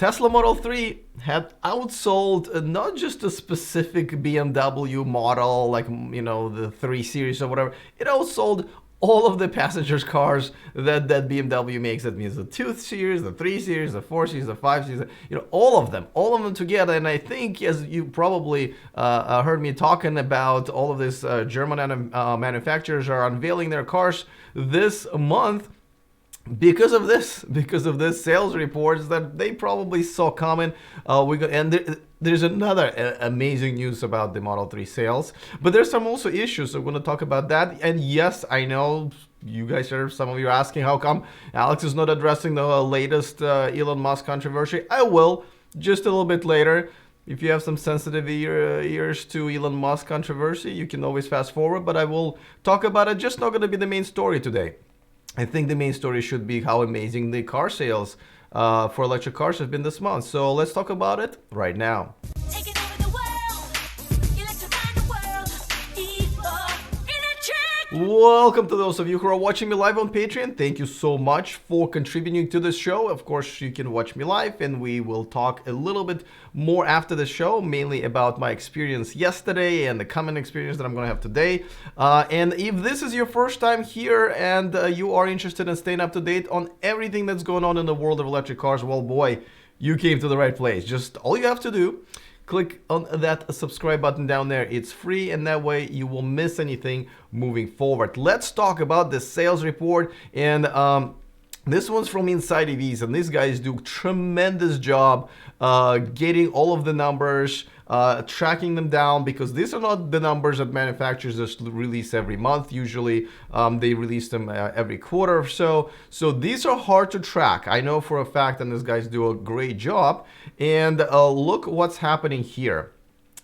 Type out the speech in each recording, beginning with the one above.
Tesla Model 3 had outsold not just a specific BMW model, like, the 3 Series or whatever. It outsold all of the passengers cars that BMW makes. That means the 2 Series, the 3 Series, the 4 Series, the 5 Series, all of them together. And I think, as you probably heard me talking about, all of these German manufacturers are unveiling their cars this month because of this sales reports that they probably saw coming. There's another amazing news about the Model 3 sales, but there's some also issues, so we're going to talk about that. And yes, I know you guys some of you are asking how come Alex is not addressing the latest Elon Musk controversy. I will just a little bit later. If you have some sensitive ears to Elon Musk controversy, you can always fast forward, but I will talk about it. Just not going to be the main story today. I think the main story should be how amazing the car sales for electric cars have been this month. So let's talk about it right now. Taking over the world, electrifying the world, electric. Welcome to those of you who are watching me live on Patreon. Thank you so much for contributing to this show. Of course, you can watch me live, and we will talk a little bit more after the show, mainly about my experience yesterday and the common experience that I'm going to have today. And if this is your first time here and you are interested in staying up to date on everything that's going on in the world of electric cars, well, boy, you came to the right place. Just all you have to do, click on that subscribe button down there. It's free, and that way you won't miss anything moving forward. Let's talk about the sales report. And this one's from Inside EVs, and these guys do tremendous job getting all of the numbers, tracking them down, because these are not the numbers that manufacturers just release every month. Usually they release them every quarter or so. So these are hard to track. I know for a fact, and these guys do a great job. And look what's happening here.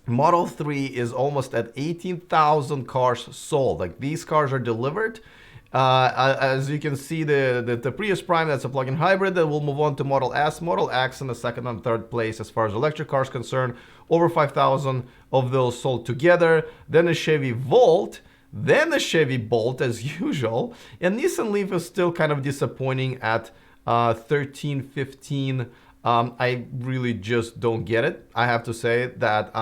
Model 3 is almost at 18,000 cars sold. Like, these cars are delivered. As you can see, the Prius Prime, that's a plug-in hybrid. Then we'll move on to Model S, Model X in the second and third place as far as electric cars concerned. Over 5,000 of those sold together. Then a Chevy Volt, then the Chevy Bolt as usual. And Nissan Leaf is still kind of disappointing at 13, 15. I really just don't get it. I have to say that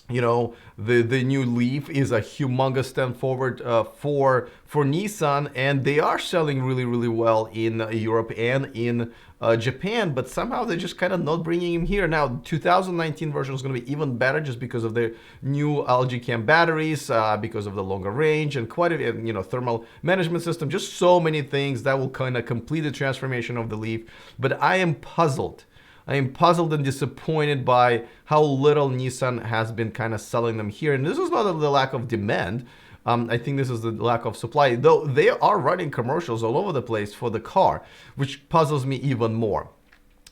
the new Leaf is a humongous step forward for Nissan, and they are selling really, really well in Europe and in Japan, but somehow they're just kind of not bringing him here. Now, 2019 version is going to be even better just because of the new LG Chem batteries, because of the longer range and quite a thermal management system. Just so many things that will kind of complete the transformation of the Leaf. But I am puzzled. I am puzzled and disappointed by how little Nissan has been kind of selling them here. And this is not the lack of demand. I think this is the lack of supply, though they are running commercials all over the place for the car, which puzzles me even more.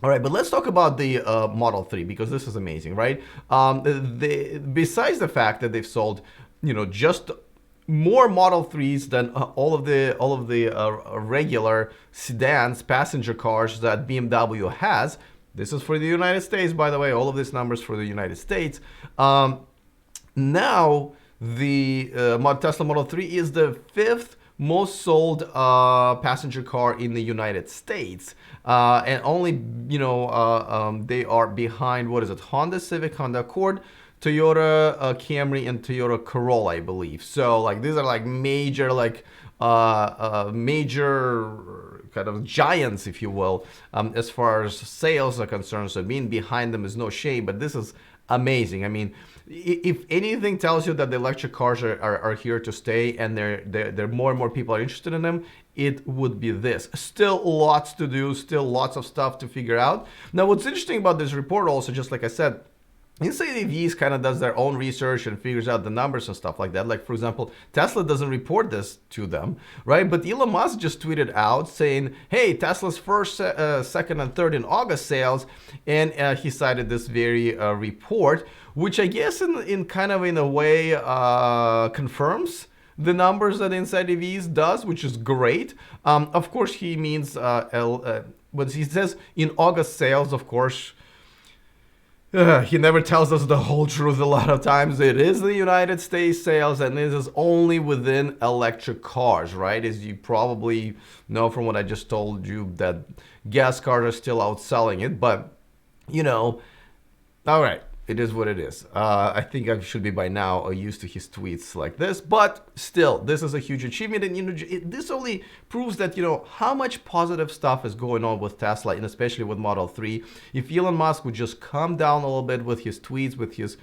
All right, but let's talk about the Model 3, because this is amazing, right? Besides the fact that they've sold, just more Model 3s than all of the regular sedans, passenger cars that BMW has. This is for the United States, by the way. All of these numbers for the United States. Now, the Tesla Model 3 is the 5th most sold passenger car in the United States. And only, they are behind, Honda Civic, Honda Accord, Toyota Camry, and Toyota Corolla, I believe. So, these are major, major kind of giants, if you will, as far as sales are concerned. So being behind them is no shame, but this is amazing. I mean, if anything tells you that the electric cars are here to stay, and they're more and more people are interested in them, it would be this. Still lots to do, still lots of stuff to figure out. Now, what's interesting about this report also, just like I said, Inside EVs kind of does their own research and figures out the numbers and stuff like that. Like, for example, Tesla doesn't report this to them, right? But Elon Musk just tweeted out saying, hey, Tesla's first, second, and third in August sales. And he cited this very report, which I guess in a way confirms the numbers that Inside EVs does, which is great. Of course, he means, what he says in August sales, of course, he never tells us the whole truth a lot of times. It is the United States sales, and this is only within electric cars, right? As you probably know from what I just told you, that gas cars are still outselling it. But you know, all right, it is what it is. I think I should be by now used to his tweets like this, but still, this is a huge achievement, and this only proves that how much positive stuff is going on with Tesla, and especially with Model 3. If Elon Musk would just calm down a little bit with his tweets, with his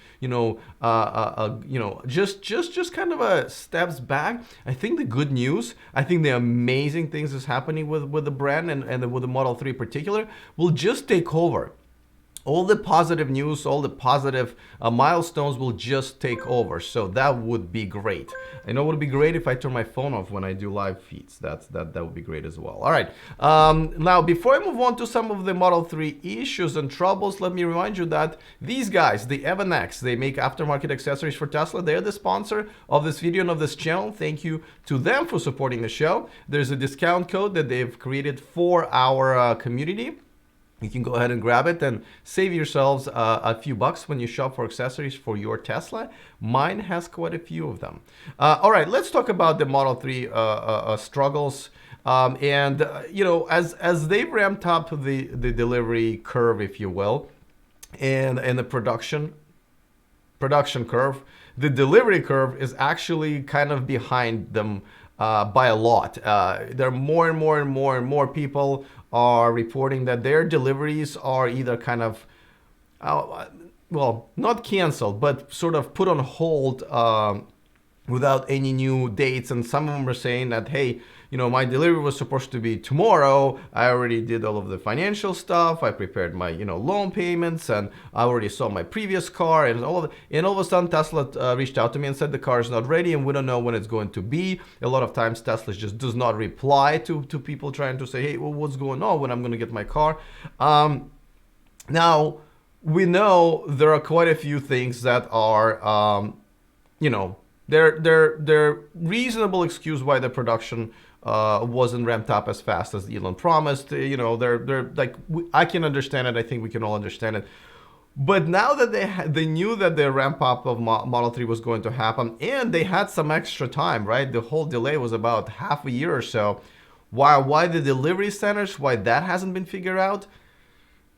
just kind of a steps back. I think the good news, I think the amazing things is happening with the brand and with the Model 3 in particular will just take over. All the positive news, all the positive milestones will just take over. So that would be great. I know it would be great if I turn my phone off when I do live feeds. That would be great as well. All right. Now, before I move on to some of the Model 3 issues and troubles, let me remind you that these guys, the Evan X, they make aftermarket accessories for Tesla. They're the sponsor of this video and of this channel. Thank you to them for supporting the show. There's a discount code that they've created for our community. You can go ahead and grab it and save yourselves a few bucks when you shop for accessories for your Tesla. Mine has quite a few of them. All right, let's talk about the Model 3 struggles. As they've ramped up the delivery curve, if you will, and the production curve, the delivery curve is actually kind of behind them by a lot. There are more and more people are reporting that their deliveries are either kind of, not canceled, but sort of put on hold without any new dates. And some of them are saying that, hey, my delivery was supposed to be tomorrow. I already did all of the financial stuff. I prepared my, loan payments, and I already saw my previous car and all of it. And all of a sudden, Tesla reached out to me and said the car is not ready, and we don't know when it's going to be. A lot of times, Tesla just does not reply to people trying to say, hey, well, what's going on when I'm going to get my car? Now, we know there are quite a few things that are, they're reasonable excuse why the production wasn't ramped up as fast as Elon promised. They're like, I can understand it. I think we can all understand it. But now that they knew that the ramp up of Model 3 was going to happen, and they had some extra time, right? The whole delay was about half a year or so. Why the delivery centers? Why that hasn't been figured out?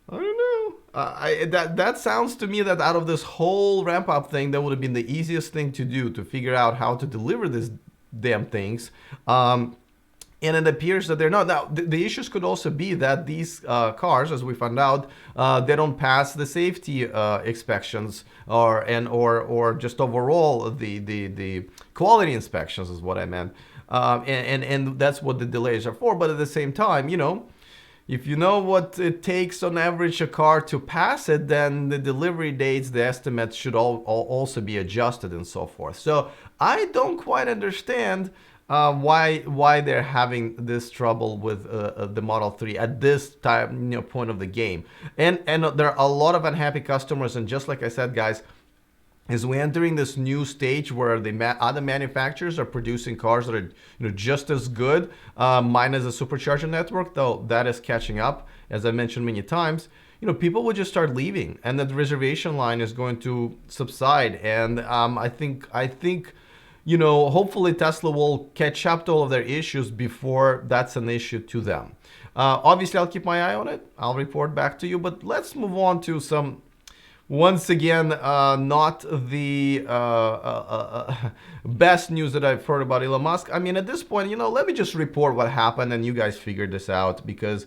I don't know. That sounds to me that out of this whole ramp up thing, that would have been the easiest thing to do, to figure out how to deliver these damn things. And it appears that they're not. Now, the issues could also be that these cars, as we found out, they don't pass the safety inspections or just overall the quality inspections is what I meant. And that's what the delays are for. But at the same time, if you know what it takes on average a car to pass it, then the delivery dates, the estimates should also be adjusted and so forth. So I don't quite understand why they're having this trouble with the Model 3 at this time, point of the game. And there are a lot of unhappy customers. And just like I said, guys, as we're entering this new stage where the other manufacturers are producing cars that are just as good, minus the supercharger network, though that is catching up, as I mentioned many times. People will just start leaving, and the reservation line is going to subside. And I think hopefully Tesla will catch up to all of their issues before that's an issue to them. Obviously, I'll keep my eye on it. I'll report back to you. But let's move on to some, once again, not the best news that I've heard about Elon Musk. I mean, at this point, let me just report what happened, and you guys figure this out, because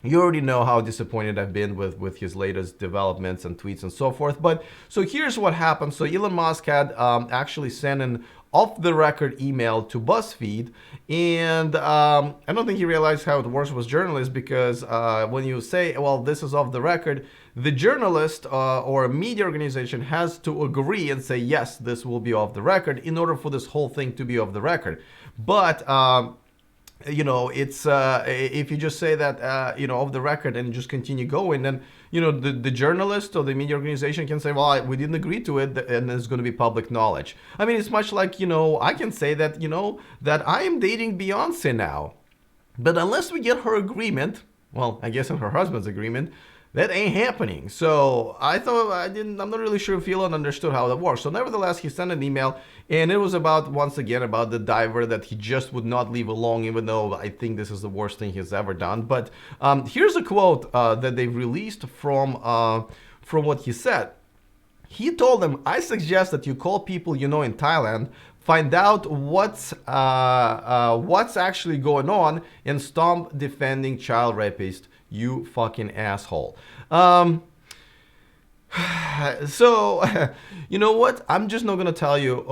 you already know how disappointed I've been with his latest developments and tweets and so forth. But so here's what happened. So Elon Musk had actually sent an off-the-record email to BuzzFeed, and I don't think he realized how it works with journalists, because when you say, well, this is off the record, the journalist or a media organization has to agree and say, yes, this will be off the record in order for this whole thing to be off the record. But it's if you just say that off the record and just continue going, then the journalist or the media organization can say, well, we didn't agree to it, and it's going to be public knowledge. I mean, it's much like I can say that that I am dating Beyonce now, but unless we get her agreement, well, I guess in her husband's agreement, That ain't happening. So I'm not really sure if Elon understood how that works. So nevertheless, he sent an email, and it was about, once again, about the diver that he just would not leave alone, even though I think this is the worst thing he's ever done. But here's a quote that they've released from what he said. He told them, "I suggest that you call people you know in Thailand, find out what's actually going on, and stop defending child rapists, you fucking asshole." So, you know what? I'm just not gonna tell you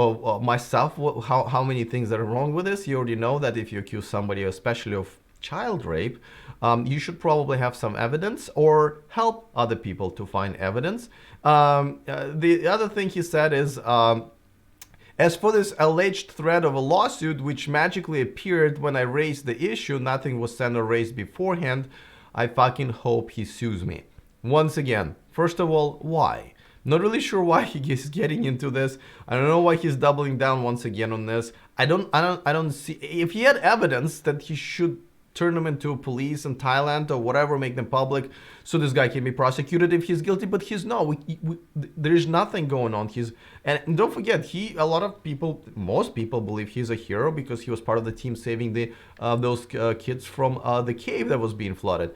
myself how many things that are wrong with this. You already know that if you accuse somebody, especially of child rape, you should probably have some evidence or help other people to find evidence. The other thing he said is, as for this alleged threat of a lawsuit, which magically appeared when I raised the issue, nothing was sent or raised beforehand. I fucking hope he sues me. Once again, first of all, why? Not really sure why he's getting into this. I don't know why he's doubling down once again on this. I don't see, if he had evidence that he should turn them into police in Thailand or whatever, make them public, so this guy can be prosecuted if he's guilty. But he's not. There's nothing going on. And don't forget, a lot of people, most people believe he's a hero because he was part of the team saving those kids from the cave that was being flooded.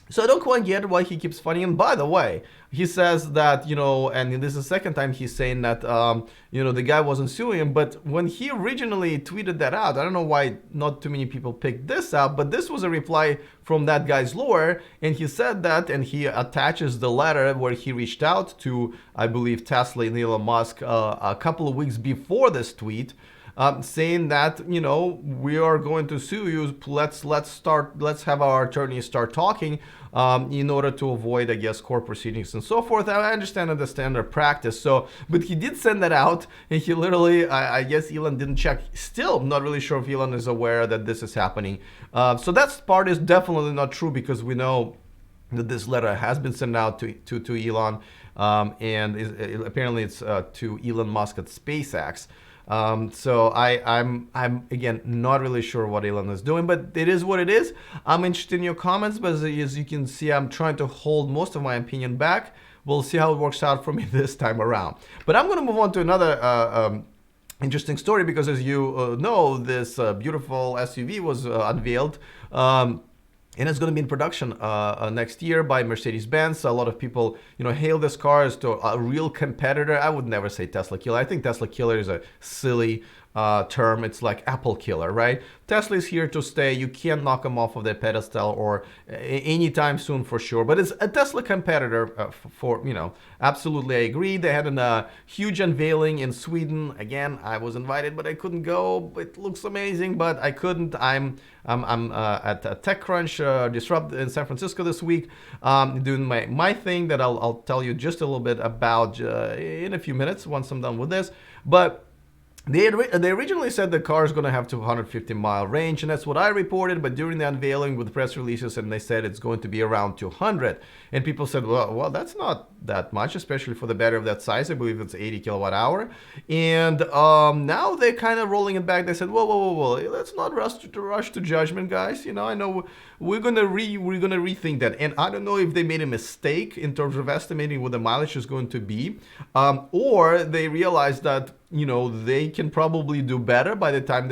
So I don't quite get why he keeps fighting. And by the way, he says that, and this is the second time he's saying that, the guy wasn't suing him. But when he originally tweeted that out, I don't know why not too many people picked this up, but this was a reply from that guy's lawyer. And he said that, and he attaches the letter where he reached out to, I believe, Tesla and Elon Musk a couple of weeks before this tweet. Saying that, we are going to sue you. Let's have our attorneys start talking in order to avoid, I guess, court proceedings and so forth. I understand that the standard practice. So, but he did send that out, and he literally, I guess Elon didn't check. Still, I'm not really sure if Elon is aware that this is happening. So that part is definitely not true, because we know that this letter has been sent out to Elon, and apparently it's to Elon Musk at SpaceX. So I'm again not really sure what Elon is doing, but it is what it is. I'm interested in your comments, but as you can see, I'm trying to hold most of my opinion back. We'll see how it works out for me this time around. But I'm going to move on to another interesting story, because as you know, this beautiful SUV was unveiled. And it's going to be in production next year by Mercedes-Benz. A lot of people, hail this car as to a real competitor. I would never say Tesla killer. I think Tesla killer is a silly term. It's like Apple killer, right? Tesla is here to stay. You can't knock them off of their pedestal or anytime soon, for sure. But it's a Tesla competitor absolutely. I agree. They had a huge unveiling in Sweden. Again, I was invited, but I couldn't go. It looks amazing, but I couldn't. I'm at TechCrunch Disrupt in San Francisco this week, doing my thing that I'll tell you just a little bit about in a few minutes once I'm done with this. But they originally said the car is going to have 250-mile range, and that's what I reported. But during the unveiling with press releases, and they said it's going to be around 200, and people said, well, that's not that much, especially for the battery of that size. I believe it's 80 kilowatt hour. And now they're kind of rolling it back. They said, whoa, let's not rush to judgment, guys. I know we're gonna rethink that. And I don't know if they made a mistake in terms of estimating what the mileage is going to be, or they realized that they can probably do better by the time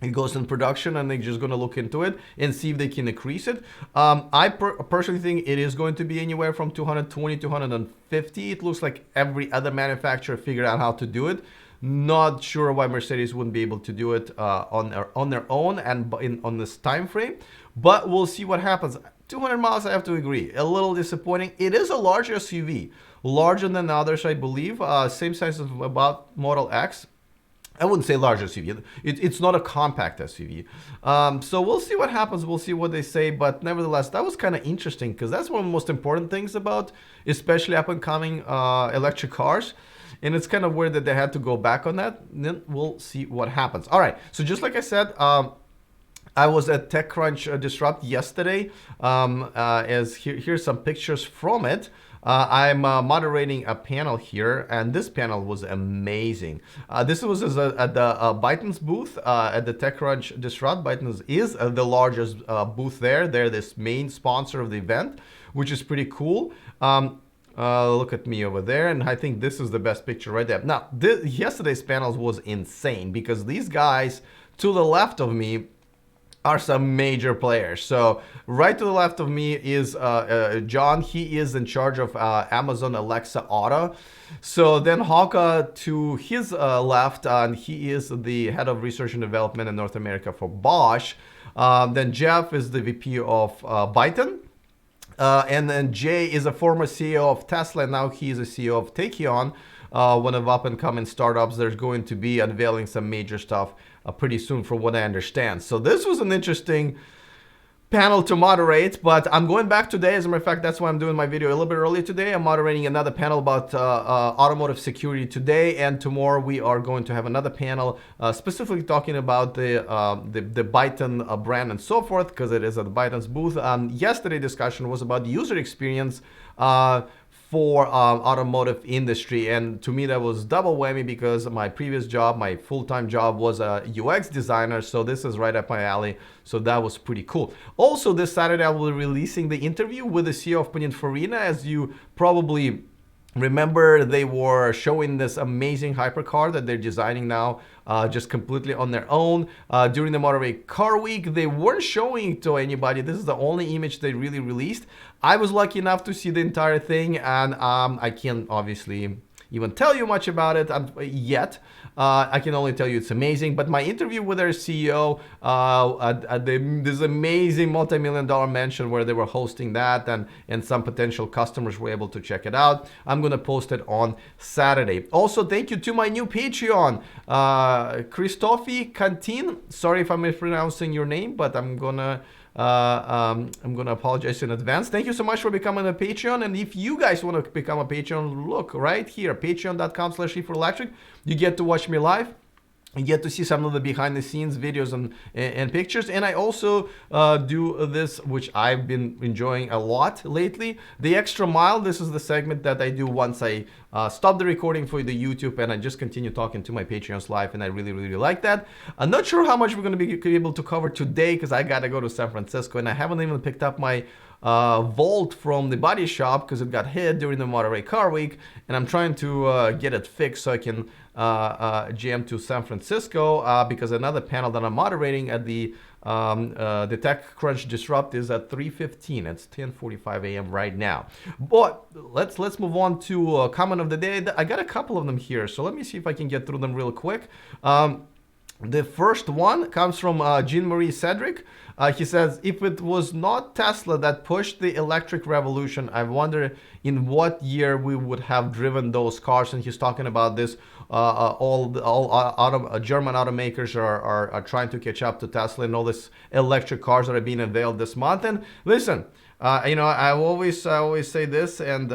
it goes in production, and they're just going to look into it and see if they can increase it. I personally think it is going to be anywhere from 220 to 250. It looks like every other manufacturer figured out how to do it. Not sure why Mercedes wouldn't be able to do it on their own and on this time frame, but we'll see what happens. 200 miles, I have to agree, a little disappointing. It is a larger SUV, larger than the others, I believe. Same size as about Model X. I wouldn't say large SUV. It's not a compact SUV. So we'll see what happens. We'll see what they say. But nevertheless, that was kind of interesting, because that's one of the most important things about, especially up and coming electric cars. And it's kind of weird that they had to go back on that. Then we'll see what happens. All right. So just like I said, I was at TechCrunch Disrupt yesterday. Here's some pictures from it. I'm moderating a panel here, and this panel was amazing. This was at the Byton's booth at the TechCrunch Disrupt. Byton's is the largest booth there. They're this main sponsor of the event, which is pretty cool. Look at me over there, and I think this is the best picture right there. Now, yesterday's panels was insane because these guys to the left of me are some major players. So right to the left of me is John. He is in charge of Amazon Alexa Auto. So then Hawka to his left, and he is the head of research and development in North America for Bosch. Then Jeff is the VP of Byton. And then Jay is a former CEO of Tesla. Now he is a CEO of Takeon, one of up-and-coming startups. There's going to be unveiling some major stuff pretty soon, from what I understand. So this was an interesting panel to moderate, but I'm going back today. As a matter of fact, that's why I'm doing my video a little bit early today. I'm moderating another panel about automotive security today, and tomorrow we are going to have another panel specifically talking about the Byton brand and so forth, because it is at the Byton's booth. Yesterday's discussion was about the user experience for automotive industry, and to me that was double whammy because my previous job, my full-time job, was a UX designer, so this is right up my alley. So that was pretty cool. Also, this Saturday I will be releasing the interview with the CEO of Pininfarina. As you probably remember, they were showing this amazing hypercar that they're designing now, just completely on their own. During the Monterey Car Week, they weren't showing it to anybody. This is the only image they really released. I was lucky enough to see the entire thing, and I can't obviously even tell you much about it yet. I can only tell you it's amazing. But my interview with their CEO at this amazing multi-million-dollar mansion where they were hosting that, and some potential customers were able to check it out. I'm going to post it on Saturday. Also, thank you to my new Patreon, Christofi Kantin. Sorry if I'm mispronouncing your name, but I'm gonna apologize in advance. Thank you so much for becoming a Patreon. And if you guys want to become a Patreon, look right here, patreon.com/e4electric. You get to watch me live. You get to see some of the behind the scenes videos and pictures. And I also do this, which I've been enjoying a lot lately, the extra mile. This is the segment that I do once I stop the recording for the YouTube, and I just continue talking to my Patreons live, and I really, really like that. I'm not sure how much we're going to be able to cover today because I got to go to San Francisco, and I haven't even picked up my Volt from the body shop because it got hit during the Monterey Car Week, and I'm trying to get it fixed so I can jam to San Francisco because another panel that I'm moderating at the TechCrunch Disrupt is at 3:15. It's 10:45 a.m. right now. But let's move on to comment of the day. I got a couple of them here, so let me see if I can get through them real quick. The first one comes from Jean-Marie Cedric. He says, if it was not Tesla that pushed the electric revolution, I wonder in what year we would have driven those cars. And he's talking about this. All German automakers are trying to catch up to Tesla and all these electric cars that are being unveiled this month. And listen, I always say this, and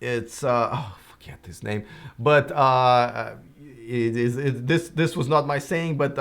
it's forget his name, but this was not my saying, but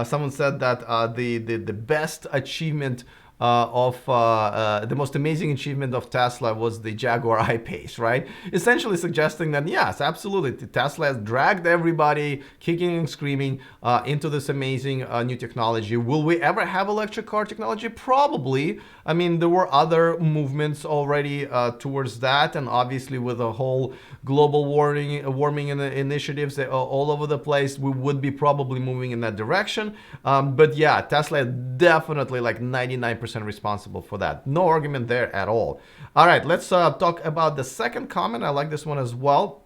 someone said that the best achievement the most amazing achievement of Tesla was the Jaguar I-Pace, right? Essentially suggesting that, yes, absolutely, Tesla has dragged everybody kicking and screaming into this amazing new technology. Will we ever have electric car technology? Probably. I mean, there were other movements already towards that, and obviously with the whole global warming initiatives all over the place, we would be probably moving in that direction. But yeah, Tesla definitely like 99% responsible for that. No argument there at all. All right, let's talk about the second comment. I like this one as well.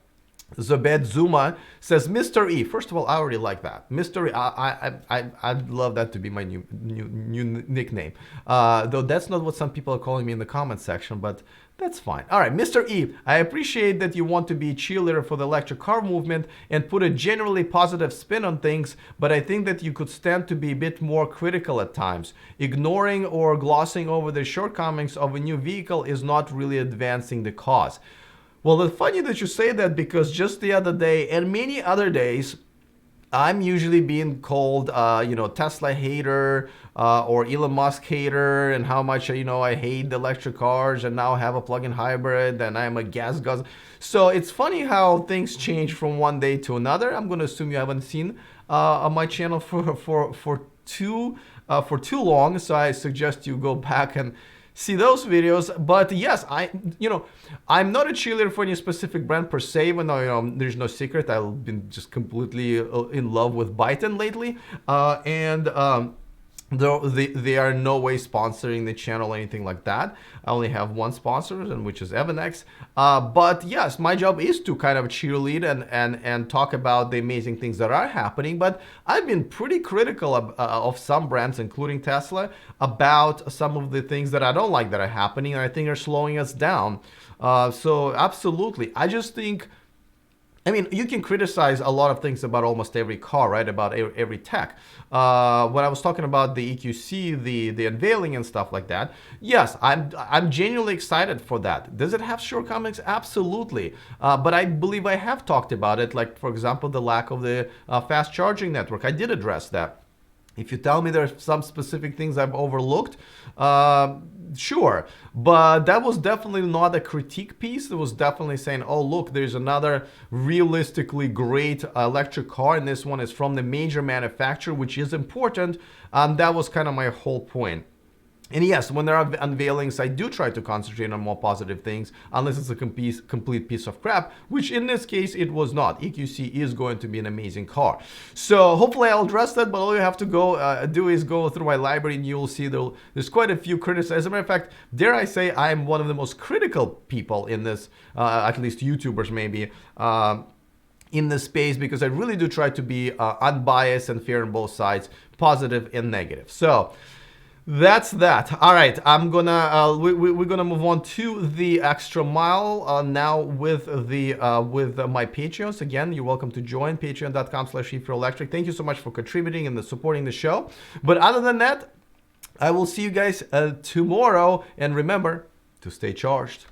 Zobed Zuma says, Mr. E. First of all, I already like that. Mr. E, I'd love that to be my new nickname. Though that's not what some people are calling me in the comment section, but that's fine. All right, Mr. E, I appreciate that you want to be a cheerleader for the electric car movement and put a generally positive spin on things, but I think that you could stand to be a bit more critical at times. Ignoring or glossing over the shortcomings of a new vehicle is not really advancing the cause. Well, it's funny that you say that, because just the other day and many other days, I'm usually being called, Tesla hater or Elon Musk hater, and how much, I hate the electric cars, and now I have a plug-in hybrid, and I'm a gas guzzler. So it's funny how things change from one day to another. I'm going to assume you haven't seen on my channel for too long, so I suggest you go back and see those videos. But yes, I'm not a cheerleader for any specific brand per se, even though there's no secret I've been just completely in love with Biden lately, and though they are no way sponsoring the channel or anything like that. I only have one sponsor, and which is Evanex. But yes, my job is to kind of cheerlead and talk about the amazing things that are happening. But I've been pretty critical of some brands, including Tesla, about some of the things that I don't like that are happening, and I think are slowing us down. So absolutely, I just think. I mean, you can criticize a lot of things about almost every car, right? About every tech. When I was talking about the EQC, the unveiling and stuff like that, yes, I'm genuinely excited for that. Does it have shortcomings? Absolutely. But I believe I have talked about it. Like, for example, the lack of the fast charging network. I did address that. If you tell me there's some specific things I've overlooked, sure. But that was definitely not a critique piece. It was definitely saying, oh, look, there's another realistically great electric car, and this one is from the major manufacturer, which is important. That was kind of my whole point. And yes, when there are unveilings, I do try to concentrate on more positive things, unless it's a complete piece of crap, which in this case, it was not. EQC is going to be an amazing car. So hopefully I'll address that, but all you have to do is go through my library, and you'll see there's quite a few criticisms. As a matter of fact, dare I say, I am one of the most critical people in this, at least YouTubers maybe, in this space, because I really do try to be unbiased and fair on both sides, positive and negative. So that's that. All right, I'm gonna we're gonna move on to the extra mile now with my Patreons. Again, you're welcome to join patreon.com/electric. Thank you so much for contributing and supporting the show. But other than that, I will see you guys tomorrow, and remember to stay charged.